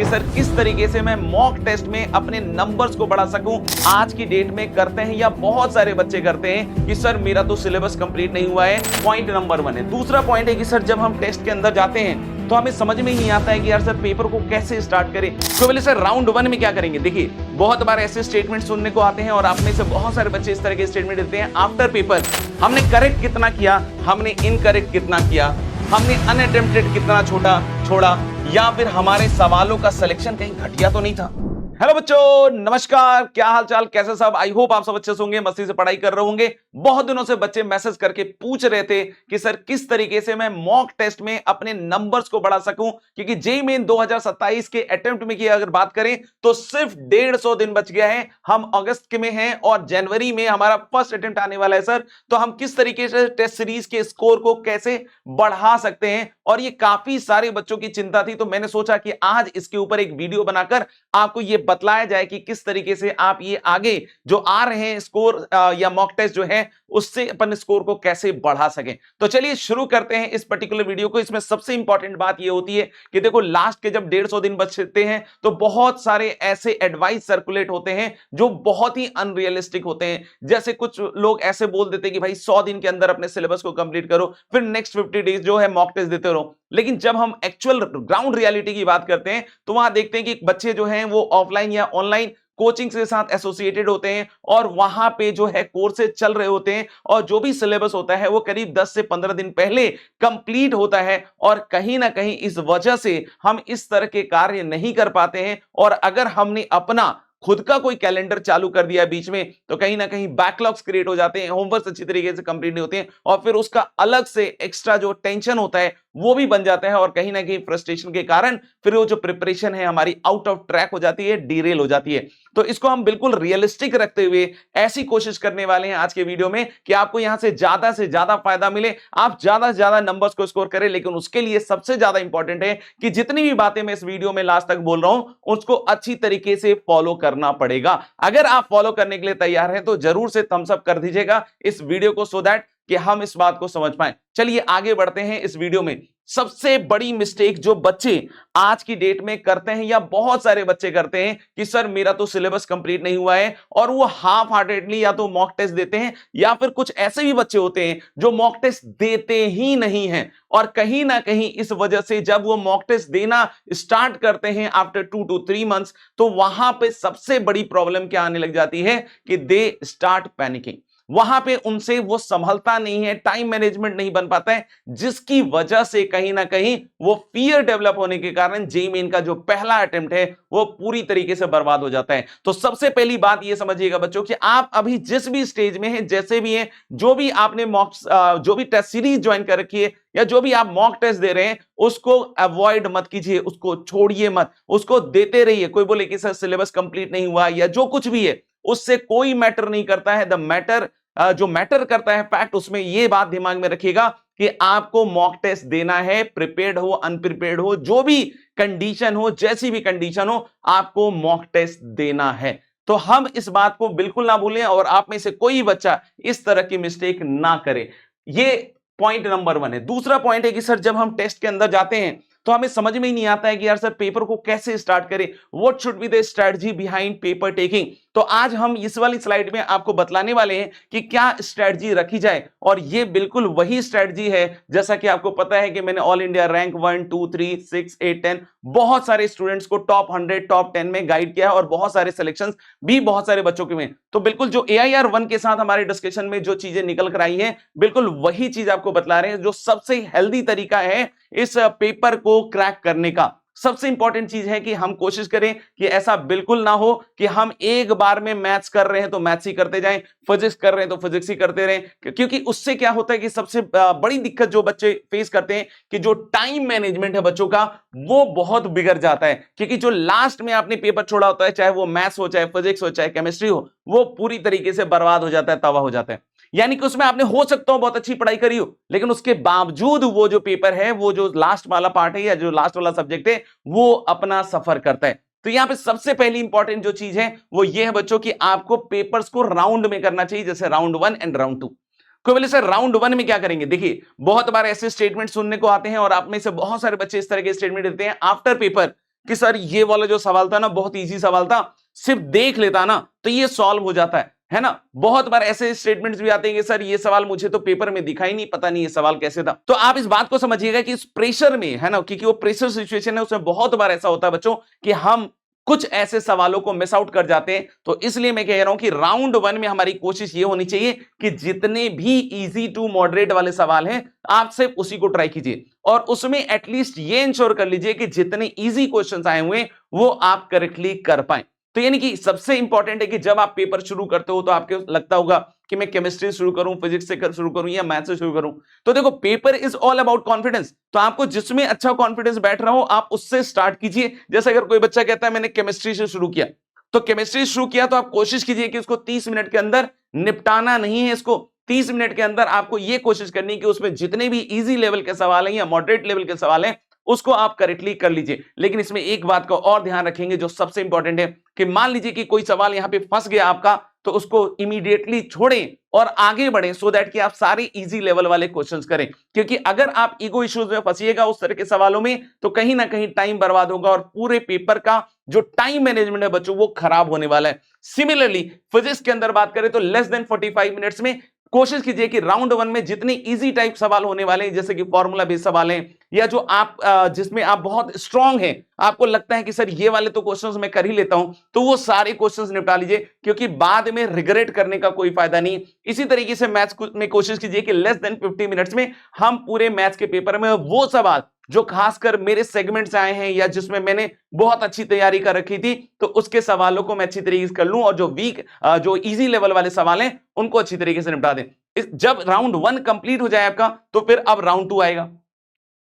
कि सर किस तरीके से मैं मॉक टेस्ट में अपने नंबर्स को बढ़ा सकूं। आज की डेट में करते हैं या बहुत सारे बच्चे करते हैं कि सर मेरा तो सिलेबस कंप्लीट नहीं हुआ है। पॉइंट नंबर 1 है। दूसरा पॉइंट है कि सर जब हम टेस्ट के अंदर जाते हैं तो हमें समझ में ही नहीं आता है कि यार सर पेपर को कैसे स्टार्ट करें। तो पहले सर राउंड 1 में क्या करेंगे। देखिए बहुत बार ऐसे स्टेटमेंट सुनने को आते हैं और आप में से बहुत सारे बच्चे इस तरह के स्टेटमेंट देते हैं आफ्टर पेपर हमने करेक्ट कितना किया, हमने इनकरेक्ट कितना किया, हमने अनअटेम्प्टेड कितना छोड़ा या फिर हमारे सवालों का सिलेक्शन कहीं घटिया तो नहीं था। हेलो बच्चों, नमस्कार, क्या हाल चाल, कैसे सब। आई होप आप सब अच्छे से होंगे, मस्ती से पढ़ाई कर रहे होंगे। बहुत दिनों से बच्चे मैसेज करके पूछ रहे थे कि सर किस तरीके से मैं मॉक टेस्ट में अपने नंबर्स को बढ़ा सकूं, क्योंकि जेईई मेन 2027 के अटेम्प्ट में की अगर बात करें तो सिर्फ 150 दिन बच गया है। हम अगस्त में हैं और जनवरी में हमारा फर्स्ट अटेम्प्ट आने वाला है। सर तो हम किस तरीके से टेस्ट सीरीज के स्कोर को कैसे बढ़ा सकते हैं, और ये काफी सारे बच्चों की चिंता थी। तो मैंने सोचा कि आज इसके ऊपर एक वीडियो बनाकर आपको ये बतलाया जाए कि किस तरीके से आप ये आगे जो आ रहे हैं स्कोर या मॉक टेस्ट जो है उससे अपन स्कोर को कैसे बढ़ा सकें। तो चलिए शुरू करते हैं इस पर्टिकुलर वीडियो को। इसमें सबसे इंपॉर्टेंट बात ये होती है कि देखो लास्ट के जब 150 दिन बचते हैं तो बहुत सारे ऐसे एडवाइस सर्कुलेट होते हैं जो बहुत ही अनरियलिस्टिक होते हैं। जैसे कुछ लोग ऐसे बोल देते हैं कि भाई 100 दिन के अंदर अपने सिलेबस को कंप्लीट करो, फिर नेक्स्ट 50 डेज जो है मॉक टेस्ट देते रहो। लेकिन जब हम एक्चुअल ग्राउंड रियलिटी की बात करते हैं तो वहां देखते हैं कि बच्चे जो हैं वो ऑफलाइन या ऑनलाइन कोचिंग के साथ एसोसिएटेड होते हैं और वहां पे जो है कोर्सेज चल रहे होते हैं और जो भी सिलेबस होता है वो करीब 10 से 15 दिन पहले कंप्लीट होता है। और कहीं ना कहीं इस वजह से हम इस तरह के कार्य नहीं कर पाते हैं। और अगर हमने अपना खुद का कोई कैलेंडर चालू कर दिया बीच में तो कहीं ना कहीं बैकलॉग्स क्रिएट हो जाते हैं, होमवर्क अच्छी तरीके से कंप्लीट नहीं होते हैं और फिर उसका अलग से एक्स्ट्रा जो टेंशन होता है वो भी बन जाता है और कहीं ना कहीं फ्रस्ट्रेशन के कारण फिर वो जो प्रिपरेशन है हमारी आउट ऑफ ट्रैक हो जाती है, डीरेल हो जाती है। तो इसको हम बिल्कुल रियलिस्टिक रखते हुए ऐसी कोशिश करने वाले हैं आज के वीडियो में कि आपको यहां से ज्यादा फायदा मिले, आप ज्यादा से ज्यादा नंबर्स को स्कोर करें। लेकिन उसके लिए सबसे ज्यादा इंपॉर्टेंट है कि जितनी भी बातें मैं इस वीडियो में लास्ट तक बोल रहा हूं उसको अच्छी तरीके से फॉलो करना पड़ेगा। अगर आप फॉलो करने के लिए तैयार हैं तो जरूर से थम्स अप कर दीजिएगा इस वीडियो को सो दैट कि हम इस बात को समझ पाए। चलिए आगे बढ़ते हैं इस वीडियो में। सबसे बड़ी मिस्टेक जो बच्चे आज की डेट में करते हैं या बहुत सारे बच्चे करते हैं कि सर मेरा तो सिलेबस कंप्लीट नहीं हुआ है और वो हाफ हार्टेडली या तो मॉक टेस्ट देते हैं या फिर कुछ ऐसे भी बच्चे होते हैं जो मॉक टेस्ट देते ही नहीं हैं। और कहीं ना कहीं इस वजह से जब वो मॉक टेस्ट देना स्टार्ट करते हैं आफ्टर 2 to 3 मंथ्स तो वहां पे सबसे बड़ी प्रॉब्लम क्या आने लग जाती है कि दे स्टार्ट पैनिकिंग। वहां पे उनसे वो संभलता नहीं है, टाइम मैनेजमेंट नहीं बन पाता है, जिसकी वजह से कहीं ना कहीं वो फियर डेवलप होने के कारण जेईई मेन का जो पहला अटेम्प्ट है वो पूरी तरीके से बर्बाद हो जाता है। तो सबसे पहली बात ये समझिएगा बच्चों कि आप अभी जिस भी स्टेज में हैं, जैसे भी हैं, जो भी आपने जो भी टेस्ट सीरीज ज्वाइन कर रखी है या जो भी आप मॉक टेस्ट दे रहे हैं उसको अवॉइड मत कीजिए, उसको छोड़िए मत, उसको देते रहिए। कोई बोले कि सर सिलेबस कंप्लीट नहीं हुआ या जो कुछ भी है उससे कोई मैटर नहीं करता है। द मैटर जो मैटर करता है फैक्ट, उसमें यह बात दिमाग में रखिएगा कि आपको मॉक टेस्ट देना है। प्रिपेयर्ड हो अनप्रिपेयर्ड हो, जो भी कंडीशन हो, जैसी भी कंडीशन हो, आपको मॉक टेस्ट देना है। तो हम इस बात को बिल्कुल ना भूलें और आप में से कोई बच्चा इस तरह की मिस्टेक ना करे। ये पॉइंट नंबर 1 है। दूसरा पॉइंट है कि सर जब हम टेस्ट के अंदर जाते हैं तो हमें समझ में ही नहीं आता है कि यार सर पेपर को कैसे स्टार्ट करें, what should be the strategy behind paper taking. तो आज हम इस वाली स्लाइड में आपको बतलाने वाले हैं कि क्या स्ट्रेटजी रखी जाए। और ये बिल्कुल वही स्ट्रेटजी है जैसा कि आपको पता है कि मैंने ऑल इंडिया रैंक 1 2 3 6 8 10 बहुत सारे स्टूडेंट्स को टॉप 100 टॉप 10 में गाइड किया है और बहुत सारे सिलेक्शंस भी बहुत सारे बच्चों के में। तो बिल्कुल जो AIR 1 के साथ हमारे डिस्कशन में जो चीजें निकल कर आई है बिल्कुल वही चीज आपको बतला रहे हैं, जो सबसे हेल्दी तरीका है इस पेपर को क्रैक करने का। सबसे इंपॉर्टेंट चीज है कि हम कोशिश करें कि ऐसा बिल्कुल ना हो कि हम एक बार में मैथ्स कर रहे हैं तो मैथ्स ही करते जाएं, फिजिक्स कर रहे हैं तो फिजिक्स ही करते रहें। क्योंकि उससे क्या होता है कि सबसे बड़ी दिक्कत जो बच्चे फेस करते हैं कि जो टाइम मैनेजमेंट है बच्चों का वो बहुत बिगड़ जाता है। क्योंकि जो लास्ट में आपने पेपर छोड़ा होता है, चाहे वो मैथ्स हो, चाहे फिजिक्स हो, चाहे केमिस्ट्री हो, वो पूरी तरीके से बर्बाद हो जाता है, तबाह हो जाता है। यानी कि उसमें आपने हो सकता हो बहुत अच्छी पढ़ाई करी हो, लेकिन उसके बावजूद वो जो पेपर है, वो जो लास्ट वाला पार्ट है या जो लास्ट वाला सब्जेक्ट है, वो अपना सफर करता है। तो यहां पे सबसे पहली इंपॉर्टेंट जो चीज है वो ये है बच्चों कि आपको पेपर्स को राउंड में करना चाहिए, जैसे राउंड 1 एंड राउंड 2। कोई बोले सर राउंड 1 में क्या करेंगे। देखिए बहुत बार ऐसे स्टेटमेंट सुनने को आते हैं और आप में से बहुत सारे बच्चे इस तरह के स्टेटमेंट देते हैं आफ्टर पेपर कि सर ये वाला जो सवाल था ना बहुत इजी सवाल था, सिर्फ देख लेता ना तो ये सॉल्व हो जाता है ना। बहुत बार ऐसे स्टेटमेंट्स भी आते हैं कि सर ये सवाल मुझे तो पेपर में दिखा ही नहीं, पता नहीं ये सवाल कैसे था। तो आप इस बात को समझिएगा कि इस प्रेशर में, है ना, क्योंकि वो प्रेशर सिचुएशन है, उसमें बहुत बार ऐसा होता है बच्चों कि हम कुछ ऐसे सवालों को मिस आउट कर जाते हैं। तो इसलिए मैं कह रहा हूं कि राउंड 1 में हमारी कोशिश ये होनी चाहिए कि जितने भी इजी टू मॉडरेट वाले सवाल हैं आप सिर्फ उसी को ट्राई कीजिए, और उसमें एटलीस्ट ये इंश्योर कर लीजिए कि जितने इजी क्वेश्चंस आए हुए वो आप करेक्टली कर पाए। तो यानी कि सबसे इंपॉर्टेंट है कि जब आप पेपर शुरू करते हो तो आपको लगता होगा कि मैं केमिस्ट्री शुरू करूं, फिजिक्स से शुरू करूं या मैथ से शुरू करूं। तो देखो, paper is all about confidence. तो आपको जिसमें अच्छा कॉन्फिडेंस बैठ रहा हो आप उससे स्टार्ट कीजिए। जैसे अगर कोई बच्चा कहता है मैंने केमिस्ट्री से शुरू किया, तो केमिस्ट्री शुरू किया तो आप कोशिश कीजिए कि उसको 30 मिनट के अंदर निपटाना नहीं है। इसको 30 मिनट के अंदर आपको यह कोशिश करनी है कि उसमें जितने भी इजी लेवल के सवाल हैं या मॉडरेट लेवल के सवाल हैं उसको आप करेक्टली कर लीजिए। लेकिन इसमें एक बात का और ध्यान रखेंगे जो सबसे इंपॉर्टेंट है कि मान लीजिए कि कोई सवाल यहां पे फंस गया आपका, तो उसको इमीडिएटली छोड़ें और आगे बढ़ें, सो दैट कि आप सारे इजी लेवल वाले क्वेश्चंस करें। क्योंकि अगर आप ईगो इश्यूज में फंसिएगा उस तरह के सवालों में तो कहीं ना कहीं टाइम बर्बाद होगा और पूरे पेपर का जो टाइम मैनेजमेंट है बच्चों वो खराब होने वाला है। सिमिलरली फिजिक्स के अंदर बात करें तो लेस देन 45 मिनट्स में कोशिश कीजिए कि राउंड 1 में जितने इजी टाइप सवाल होने वाले हैं, जैसे कि फॉर्मूला बेस्ड सवाल हैं या जो आप जिसमें आप बहुत स्ट्रांग हैं, आपको लगता है कि सर ये वाले तो क्वेश्चंस मैं कर ही लेता हूं, तो वो सारे क्वेश्चंस निपटा लीजिए, क्योंकि बाद में रिग्रेट करने का कोई फायदा नहीं। इसी तरीके से मैथ्स में कोशिश कीजिए कि लेस देन 50 मिनट्स में हम पूरे मैथ्स के पेपर में वो सवाल जो खासकर मेरे सेगमेंट से आए हैं या जिसमें मैंने बहुत अच्छी तैयारी कर रखी थी, तो उसके सवालों को मैं अच्छी तरीके से कर लूं और जो इजी लेवल वाले सवाल हैं उनको अच्छी तरीके से निपटा दें। जब राउंड 1 कंप्लीट हो जाए आपका, तो फिर अब राउंड 2 आएगा।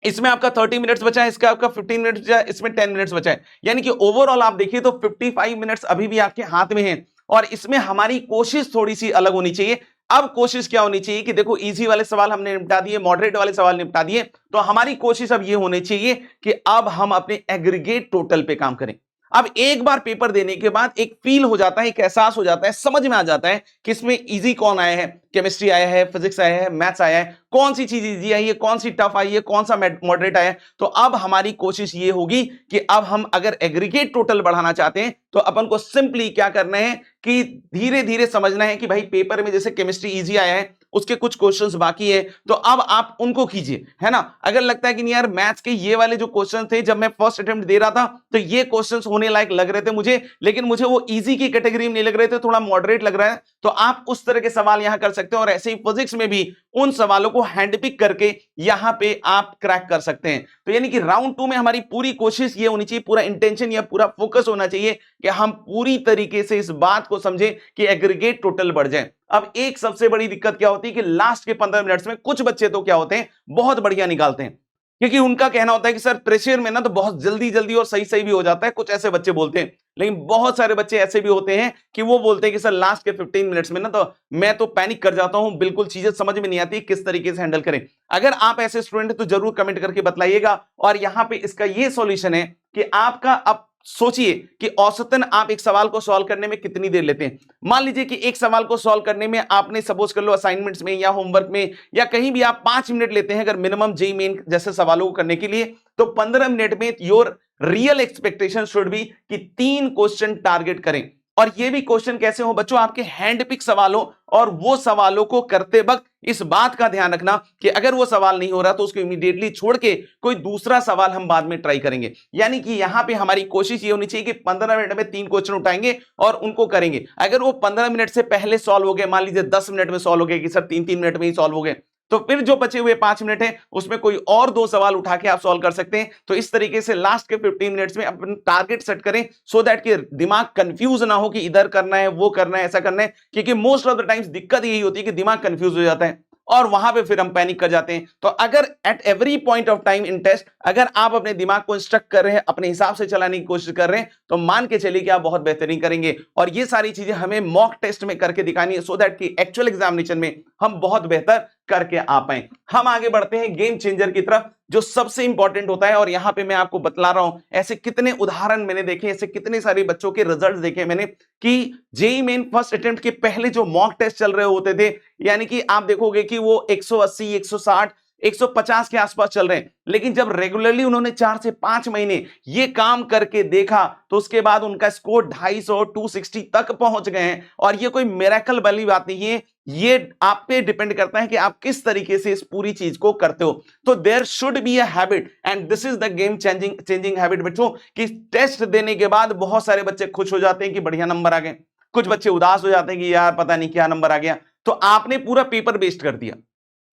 इसमें आपका 30 मिनट्स बचा है, इसका आपका 15 मिनट्स बचा है, इसमें 10 मिनट्स बचा है। यानी कि ओवरऑल आप देखिए तो 55 मिनट्स अभी भी आपके हाथ में हैं, और इसमें हमारी कोशिश थोड़ी सी अलग होनी चाहिए। अब कोशिश क्या होनी चाहिए कि देखो, इजी वाले सवाल हमने निपटा दिए, मॉडरेट वाले सवाल निपटा दिए, तो हमारी कोशिश अब ये होनी चाहिए कि अब हम अपने एग्रीगेट टोटल पे काम करें। अब एक बार पेपर देने के बाद एक फील हो जाता है, एक एहसास हो जाता है, समझ में आ जाता है कि इसमें इजी कौन आया है, केमिस्ट्री आया है, फिजिक्स आया है, मैथ्स आया है, कौन सी चीज इजी आई है, कौन सी टफ आई है, कौन सा मॉडरेट आया है। तो अब हमारी कोशिश ये होगी कि अब हम अगर एग्रीगेट टोटल बढ़ाना चाहते हैं तो अपन को सिंपली क्या करना है कि धीरे धीरे समझना है कि भाई पेपर में जैसे केमिस्ट्री इजी आया है, उसके कुछ क्वेश्चंस बाकी है, तो अब आप उनको कीजिए, है ना। अगर लगता है कि नहीं यार, मैथ्स के ये वाले जो क्वेश्चन थे जब मैं फर्स्ट अटेम्प्ट दे रहा था तो ये क्वेश्चंस होने लायक लग रहे थे मुझे, लेकिन मुझे वो इजी की कैटेगरी में नहीं लग रहे थे, थोड़ा मॉडरेट लग रहा है, तो आप उस तरह के सवाल यहां कर सकते हैं। और ऐसे ही फिजिक्स में भी उन सवालों को हैंडपिक करके यहां पे आप क्रैक कर सकते हैं। तो यानी कि राउंड 2 में हमारी पूरी कोशिश ये होनी चाहिए, पूरा इंटेंशन या पूरा फोकस होना चाहिए कि हम पूरी तरीके से इस बात को समझें कि एग्रीगेट टोटल बढ़ जाए। अब एक सबसे बड़ी दिक्कत क्या होती है कि लास्ट के 15 मिनट्स में कुछ बच्चे तो क्या होते हैं, बहुत बढ़िया निकालते हैं, क्योंकि उनका कहना होता है कि सर प्रेशर में ना तो बहुत जल्दी जल्दी और सही सही भी हो जाता है, कुछ ऐसे बच्चे बोलते हैं। लेकिन बहुत सारे बच्चे ऐसे भी होते हैं कि वो बोलते हैं कि सर लास्ट के 15 मिनट्स में ना तो मैं तो पैनिक कर जाता हूं, बिल्कुल चीजें समझ में नहीं आती किस तरीके से हैंडल करें। अगर आप ऐसे स्टूडेंट हैं तो जरूर कमेंट करके बतलाइएगा, और यहां पे इसका ये सॉल्यूशन है कि आपका अब सोचिए कि औसतन आप एक सवाल को सॉल्व करने में कितनी देर लेते हैं। मान लीजिए कि एक सवाल को सॉल्व करने में आपने सपोज कर लो असाइनमेंट्स में या होमवर्क में या कहीं भी आप 5 मिनट लेते हैं अगर मिनिमम जेईई मेन जैसे सवालों को करने के लिए, तो 15 मिनट में your real expectation should be कि 3 क्वेश्चन टारगेट करें। और ये भी क्वेश्चन कैसे हो बच्चों, आपके हैंड पिक सवालों, और वो सवालों को करते वक्त इस बात का ध्यान रखना कि अगर वो सवाल नहीं हो रहा तो उसको इमीडिएटली छोड़ के कोई दूसरा सवाल हम बाद में ट्राई करेंगे। यानी कि यहां पे हमारी कोशिश ये होनी चाहिए कि 15 मिनट में 3 क्वेश्चन उठाएंगे और उनको करेंगे। अगर वो 15 मिनट से पहले सॉल्व हो गए, मान लीजिए 10 मिनट में सॉल्व हो गए कि सर 3-3 मिनट में ही सॉल्व हो गए, तो फिर जो बचे हुए 5 मिनट है उसमें कोई और 2 सवाल उठा के आप सॉल्व कर सकते हैं। तो इस तरीके से लास्ट के 15 मिनट्स में अपन टारगेट सेट करें, सो दैट कि दिमाग कंफ्यूज ना हो कि इधर करना है, वो करना है, ऐसा करना है, क्योंकि मोस्ट ऑफ द टाइम्स दिक्कत यही होती है कि दिमाग कंफ्यूज हो जाता है और वहां पे फिर हम पैनिक कर जाते हैं। तो अगर at every point of time in test अगर आप अपने दिमाग को इंस्ट्रक्ट कर रहे हैं, अपने हिसाब से चलाने की कोशिश कर रहे हैं, तो मान के चलिए कि आप बहुत बेहतरीन करेंगे। और ये सारी चीजें हमें मॉक टेस्ट में करके दिखानी है, सो दैट कि एक्चुअल एग्जामिनेशन में हम बहुत बेहतर करके आ पाए। हम आगे बढ़ते हैं गेम चेंजर की तरफ, जो सबसे इंपॉर्टेंट होता है। और यहां पे मैं आपको बतला रहा हूं, ऐसे कितने उदाहरण मैंने देखे, ऐसे कितने सारे बच्चों के रिजल्ट्स देखे मैंने कि जेईई मेन फर्स्ट अटेम्प्ट के पहले जो मॉक टेस्ट चल रहे होते थे, यानी कि आप देखोगे कि वो 180, 160 150 के आसपास चल रहे हैं। लेकिन जब रेगुलरली उन्होंने 4 से 5 महीने ये काम करके देखा तो उसके बाद उनका स्कोर 250 260 तक पहुंच गए हैं। और ये कोई मिरेकल वाली बात नहीं है, ये आप पे डिपेंड करता है कि आप किस तरीके से इस पूरी चीज को करते हो। तो there should be a habit and this is the game changing habit बच्चों, कि टेस्ट देने के बाद बहुत सारे बच्चे खुश हो जाते हैं कि बढ़िया नंबर आ गए, कुछ बच्चे उदास हो जाते हैं कि यार पता नहीं क्या नंबर आ गया। तो आपने पूरा पेपर वेस्ट कर दिया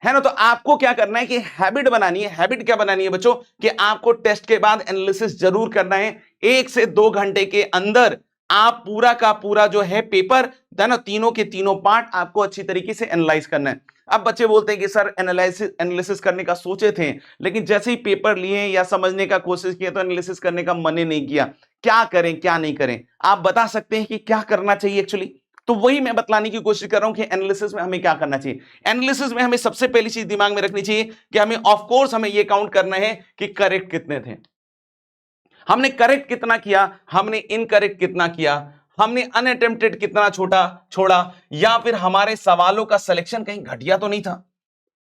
है ना। तो आपको क्या करना है कि हैबिट बनानी है। हैबिट क्या बनानी है बच्चों, कि आपको टेस्ट के बाद एनालिसिस जरूर करना है। 1 से 2 घंटे के अंदर आप पूरा का पूरा जो है पेपर है ना, तीनों के तीनों पार्ट आपको अच्छी तरीके से एनालाइज करना है। अब बच्चे बोलते हैं कि सर एनालिसिस करने का सोचे थे, लेकिन जैसे ही पेपर लिए या समझने का कोशिश किया तो एनालिसिस करने का मन ही नहीं किया। क्या करें क्या नहीं करें, आप बता सकते हैं कि क्या करना चाहिए एक्चुअली। तो वही मैं बतलाने की कोशिश कर रहा हूं कि एनालिसिस में हमें क्या करना चाहिए। एनालिसिस में हमें सबसे पहली चीज दिमाग में रखनी चाहिए कि हमें ऑफ कोर्स हमें यह काउंट करना है कि करेक्ट कितने थे, हमने करेक्ट कितना किया, हमने इनकरेक्ट कितना किया, हमने अनअटेम्प्टेड कितना छोड़ा, या फिर हमारे सवालों का सिलेक्शन कहीं घटिया तो नहीं था।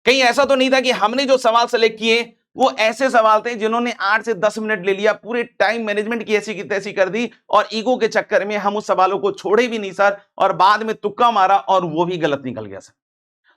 कहीं ऐसा तो नहीं था कि हमने जो सवाल सेलेक्ट किए वो ऐसे सवाल थे जिन्होंने 8 से 10 मिनट ले लिया, पूरे टाइम मैनेजमेंट की ऐसी की तैसी कर दी और ईगो के चक्कर में हम उस सवालों को छोड़े भी नहीं सर, और बाद में तुक्का मारा और वो भी गलत निकल गया सर।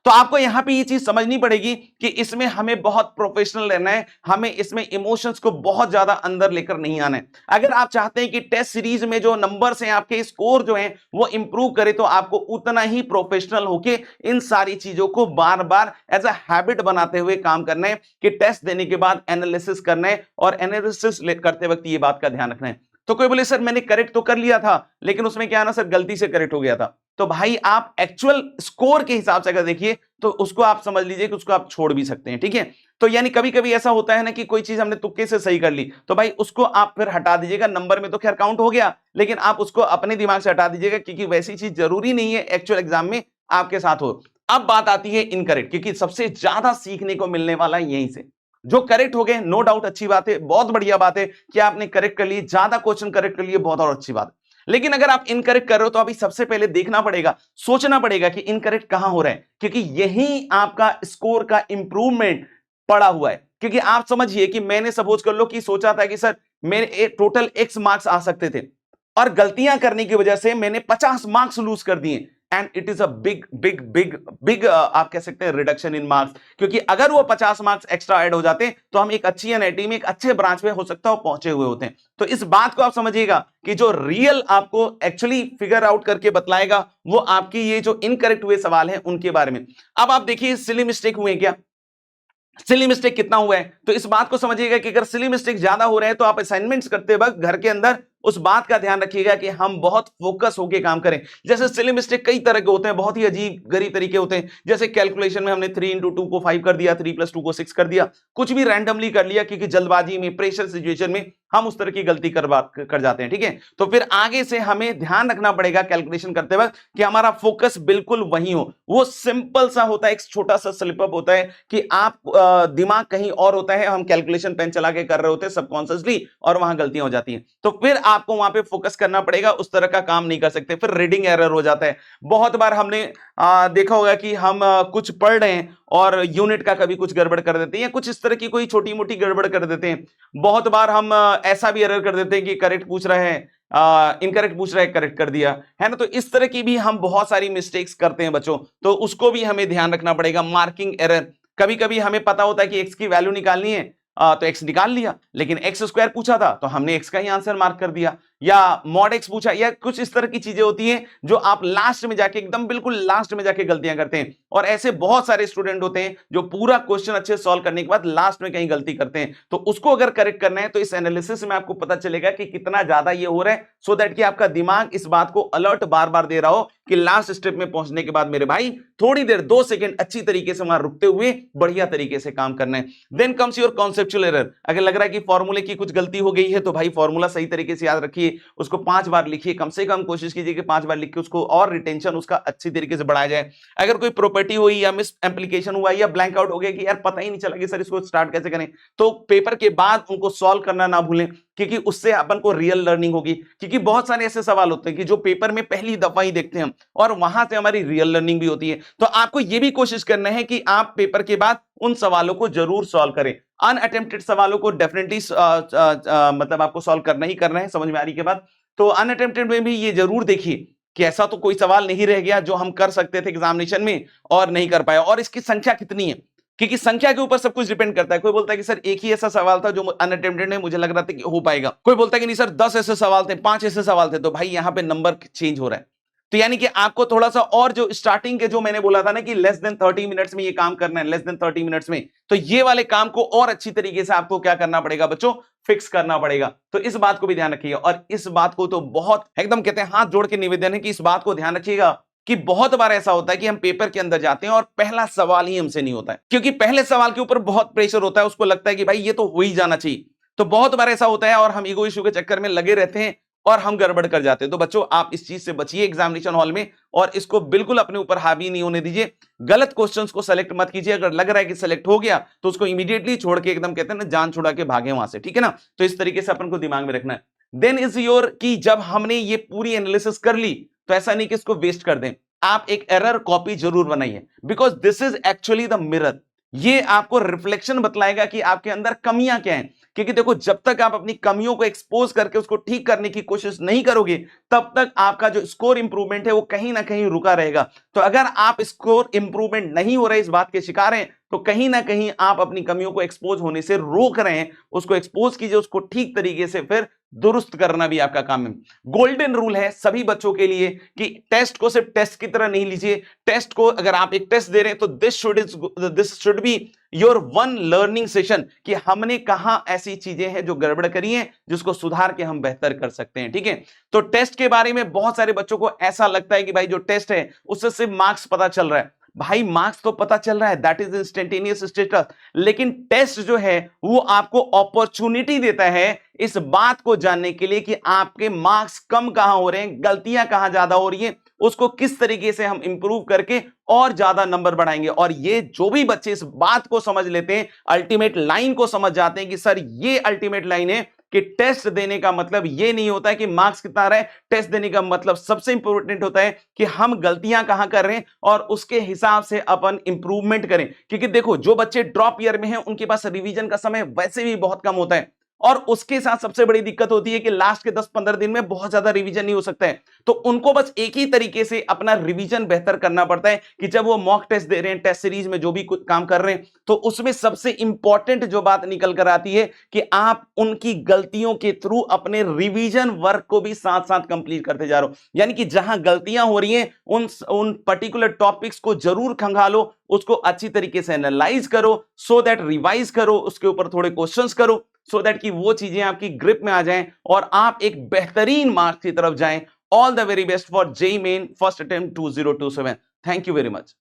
तो आपको यहां पे ये चीज समझनी पड़ेगी कि इसमें हमें बहुत प्रोफेशनल रहना है, हमें इसमें इमोशंस को बहुत ज्यादा अंदर लेकर नहीं आना है। अगर आप चाहते हैं कि टेस्ट सीरीज में जो नंबर्स हैं, आपके स्कोर जो हैं वो इंप्रूव करे, तो आपको उतना ही प्रोफेशनल होके इन सारी चीजों को बार बार एज अ हैबिट बनाते हुए काम करना है कि टेस्ट देने के बाद एनालिसिस करना है, और एनालिसिस करते वक्त ये बात का ध्यान रखना है। तो कोई बोले सर मैंने करेक्ट तो कर लिया था, लेकिन उसमें क्या ना सर गलती से करेक्ट हो गया था। तो भाई आप एक्चुअल स्कोर के हिसाब से अगर देखिए तो उसको आप समझ लीजिए कि उसको आप छोड़ भी सकते हैं, ठीक है। तो यानी कभी कभी ऐसा होता है ना कि कोई चीज हमने तुक्के से सही कर ली, तो भाई उसको आप फिर हटा दीजिएगा। नंबर में तो खैर काउंट हो गया, लेकिन आप उसको अपने दिमाग से हटा दीजिएगा, क्योंकि वैसी चीज जरूरी नहीं है एक्चुअल एग्जाम में आपके साथ हो। अब बात आती है इनकरेक्ट, क्योंकि सबसे ज्यादा सीखने को मिलने वाला है यहीं से। जो करेक्ट हो गए नो डाउट अच्छी बात है, बहुत बढ़िया बात है कि आपने करेक्ट कर लिए, ज्यादा क्वेश्चन करेक्ट कर लिए, बहुत और अच्छी बात है। लेकिन अगर आप इनकरेक्ट कर रहे हो तो अभी सबसे पहले देखना पड़ेगा, सोचना पड़ेगा कि इनकरेक्ट कहां हो रहा है, क्योंकि यही आपका स्कोर का इंप्रूवमेंट पड़ा हुआ है। क्योंकि आप समझिए कि मैंने सपोज कर लो कि सोचा था कि सर मेरे टोटल एक्स मार्क्स आ सकते थे, और गलतियां करने की वजह से मैंने 50 मार्क्स लूज कर दिए, and it is a big big big big आप कह सकते हैं रिडक्शन इन मार्क्स। क्योंकि अगर वो 50 मार्क्स एक्स्ट्रा ऐड हो जाते तो हम एक अच्छी एनआईटी में, एक अच्छे ब्रांच में हो सकता है पहुंचे हुए होते हैं। तो इस बात को आप समझिएगा कि जो रियल आपको एक्चुअली फिगर आउट करके बतलाएगा वो आपकी ये जो इनकरेक्ट हुए सवाल हैं उनके बारे में। अब आप देखिए सिली मिस्टेक हुए क्या, सिली मिस्टेक कितना हुआ है, तो इस बात को समझिएगा कि अगर सिली मिस्टेक ज्यादा हो रहे हैं तो आप असाइनमेंट्स करते वक्त घर के अंदर उस बात का ध्यान रखिएगा कि हम बहुत फोकस होकर काम करें। जैसे सिली मिस्टेक कई तरह के होते हैं, बहुत ही अजीब गरीब तरीके होते हैं। जैसे कैलकुलेशन में हमने 3 into 2 को 5 कर दिया, 3 + 2 को 6 कर दिया, कुछ भी रैंडमली कर लिया, क्योंकि जल्दबाजी में, प्रेशर सिचुएशन में हम उस तरह की गलती कर जाते हैं, ठीक है। तो फिर आगे से हमें ध्यान रखना पड़ेगा कैलकुलेशन करते वक्त कि हमारा फोकस बिल्कुल वही हो। वो सिंपल सा होता है, एक छोटा सा स्लिप अप होता है कि आप दिमाग कहीं और होता है, हम कैलकुलेशन पेन चला के कर रहे होते हैं सबकॉन्शियसली, और वहां गलतियां हो जाती हैं। तो फिर आपको वहां पे फोकस करना पड़ेगा, उस तरह का काम नहीं कर सकते। फिर रीडिंग एरर हो जाता है। बहुत बार हमने देखा होगा कि हम कुछ पढ़ रहे हैं और यूनिट का कभी कुछ गड़बड़ कर देते हैं, या कुछ इस तरह की कोई छोटी मोटी गड़बड़ कर देते हैं। बहुत बार हम ऐसा भी एरर कर देते हैं कि करेक्ट पूछ रहे हैं, इनकरेक्ट पूछ रहा है, करेक्ट कर दिया है ना। तो इस तरह की भी हम बहुत सारी मिस्टेक्स करते हैं बच्चों, तो उसको भी हमें ध्यान रखना पड़ेगा। मार्किंग एरर, कभी कभी हमें पता होता है कि एक्स की वैल्यू निकालनी है, तो एक्स निकाल लिया, लेकिन एक्स स्क्वायर पूछा था तो हमने एक्स का ही आंसर मार्क कर दिया, या मॉड एक्स पूछा, या कुछ इस तरह की चीजें होती हैं जो आप लास्ट में जाके, एकदम बिल्कुल लास्ट में जाके गलतियां करते हैं। और ऐसे बहुत सारे स्टूडेंट होते हैं जो पूरा क्वेश्चन अच्छे सॉल्व करने के बाद लास्ट में कहीं गलती करते हैं। तो उसको अगर करेक्ट करना है तो इस एनालिसिस में आपको पता चलेगा कि कितना ज्यादा ये हो रहा है, सो दैट कि आपका दिमाग इस बात को अलर्ट बार बार दे रहा हो कि लास्ट स्टेप में पहुंचने के बाद मेरे भाई थोड़ी देर 2 सेकंड अच्छी तरीके से वहां रुकते हुए बढ़िया तरीके से काम करना है। Then comes your conceptual error. अगर लग रहा है कि फॉर्मूले की कुछ गलती हो गई है तो भाई फॉर्मूला सही तरीके से याद रखिए, उसको 5 बार लिखिए, कम से कम कोशिश कीजिए कि 5 बार लिख के उसको और रिटेंशन उसका अच्छी तरीके से बढ़ाया जाए। अगर कोई प्रॉपर्टी हुई या मिस एप्लीकेशन हुआ या ब्लैंक आउट हो गया कि यार पता ही नहीं चला कि सर इसको स्टार्ट कैसे करें, तो पेपर के बाद उनको सॉल्व करना ना भूलें, क्योंकि उससे अपन को रियल लर्निंग होगी। क्योंकि बहुत सारे ऐसे सवाल होते हैं कि जो पेपर में पहली दफा ही देखते हैं हम, और वहां से हमारी रियल लर्निंग भी होती है। तो आपको यह भी कोशिश करना है कि आप पेपर के बाद उन सवालों को जरूर सॉल्व करें। अनअटेम्प्टेड सवालों को डेफिनेटली मतलब आपको सॉल्व करना ही करना है, समझ में आ रही के बाद। तो अनअटेम्प्टेड में भी ये जरूर देखिए कि ऐसा तो कोई सवाल नहीं रह गया जो हम कर सकते थे एग्जामिनेशन में और नहीं कर पाए, और इसकी संख्या कितनी है, क्योंकि संख्या के ऊपर सब कुछ डिपेंड करता है। कोई बोलता है कि सर एक ही ऐसा सवाल था जो अनअटेम्प्टेड है, मुझे लग रहा था कि हो पाएगा। कोई बोलता है कि नहीं सर 10 ऐसे सवाल थे, 5 ऐसे सवाल थे, तो भाई यहां पे नंबर चेंज हो रहा है। तो यानी कि आपको थोड़ा सा और जो स्टार्टिंग के जो मैंने बोला था ना कि लेस देन 30 मिनट्स में ये काम करना है, लेस देन 30 मिनट्स में, तो ये वाले काम को और अच्छी तरीके से आपको क्या करना पड़ेगा बच्चों, फिक्स करना पड़ेगा। तो इस बात को भी ध्यान रखिएगा, और इस बात को तो बहुत एकदम कहते हैं हाथ जोड़ के निवेदन है कि इस बात को ध्यान रखिएगा कि बहुत बार ऐसा होता है कि हम पेपर के अंदर जाते हैं और पहला सवाल ही हमसे नहीं होता है, क्योंकि पहले सवाल के ऊपर बहुत प्रेशर होता है, उसको लगता है कि भाई ये तो हो ही जाना चाहिए। तो बहुत बार ऐसा होता है और हम ईगो इशू के चक्कर में लगे रहते हैं और हम गड़बड़ कर जाते हैं। तो बच्चों आप इस चीज से बचिए एग्जामिनेशन हॉल में, और इसको बिल्कुल अपने ऊपर हावी नहीं होने दीजिए। गलत क्वेश्चंस को सेलेक्ट मत कीजिए, अगर लग रहा है कि सेलेक्ट हो गया तो उसको इमीडिएटली छोड़ के एकदम कहते हैं ना जान छुड़ा के भागे वहां से, ठीक है ना। तो इस तरीके से अपन को दिमाग में रखना है। देन इज योर की जब हमने ये पूरी एनालिसिस कर ली तो ऐसा नहीं कि इसको वेस्ट कर दें, आप एक एरर कॉपी जरूर बनाइए, because this is actually the mirror. ये आपको रिफ्लेक्शन बतलाएगा कि आपके अंदर कमियां क्या हैं, क्योंकि देखो जब तक आप अपनी कमियों को एक्सपोज करके उसको ठीक करने की कोशिश नहीं करोगे तब तक आपका जो स्कोर इंप्रूवमेंट है वो कहीं ना कहीं रुका रहेगा। तो अगर आप स्कोर इंप्रूवमेंट नहीं हो रहे, इस बात के शिकार हैं, तो कहीं ना कहीं आप अपनी कमियों को एक्सपोज होने से रोक रहे हैं। उसको एक्सपोज कीजिए, उसको ठीक तरीके से फिर दुरुस्त करना भी आपका काम है। गोल्डन रूल है सभी बच्चों के लिए कि टेस्ट को सिर्फ टेस्ट की तरह नहीं लीजिए। टेस्ट को अगर आप एक टेस्ट दे रहे हैं तो this should be your one learning session, कि हमने कहां ऐसी चीजें हैं जो गड़बड़ करी हैं जिसको सुधार के हम बेहतर कर सकते हैं, ठीक है। तो टेस्ट के बारे में बहुत सारे बच्चों को ऐसा लगता है कि भाई जो टेस्ट है उससे सिर्फ मार्क्स पता चल रहा है। भाई मार्क्स तो पता चल रहा है, दैट इज इंस्टेंटेनियस स्टेटस, लेकिन टेस्ट जो है वो आपको अपॉर्चुनिटी देता है इस बात को जानने के लिए कि आपके मार्क्स कम कहां हो रहे हैं, गलतियां कहां ज्यादा हो रही है, उसको किस तरीके से हम इंप्रूव करके और ज्यादा नंबर बढ़ाएंगे। और ये जो भी बच्चे इस बात को समझ लेते हैं, अल्टीमेट लाइन को समझ जाते हैं कि सर ये अल्टीमेट लाइन है कि टेस्ट देने का मतलब ये नहीं होता है कि मार्क्स कितना आ रहा है, टेस्ट देने का मतलब सबसे इंपॉर्टेंट होता है कि हम गलतियां कहां कर रहे हैं और उसके हिसाब से अपन इंप्रूवमेंट करें। क्योंकि देखो जो बच्चे ड्रॉप ईयर में हैं उनके पास रिवीजन का समय वैसे भी बहुत कम होता है, और उसके साथ सबसे बड़ी दिक्कत होती है कि लास्ट के 10-15 दिन में बहुत ज्यादा रिवीजन नहीं हो सकता है। तो उनको बस एक ही तरीके से अपना रिवीजन बेहतर करना पड़ता है कि जब वो मॉक टेस्ट दे रहे हैं, टेस्ट सीरीज में जो भी कुछ काम कर रहे हैं, तो उसमें सबसे इंपॉर्टेंट जो बात निकल कर आती है कि आप उनकी गलतियों के थ्रू अपने रिवीजन वर्क को भी साथ साथ कंप्लीट करते जा रहे हो। यानी कि जहां गलतियां हो रही हैं उन पर्टिकुलर टॉपिक्स को जरूर खंगालो, उसको अच्छी तरीके से एनालाइज करो, सो दैट रिवाइज करो, उसके ऊपर थोड़े क्वेश्चंस करो, सो दैट कि वो चीजें आपकी ग्रिप में आ जाएं और आप एक बेहतरीन मार्क्स की तरफ जाएं। All the very best for JEE main first attempt 2027। Thank you very much.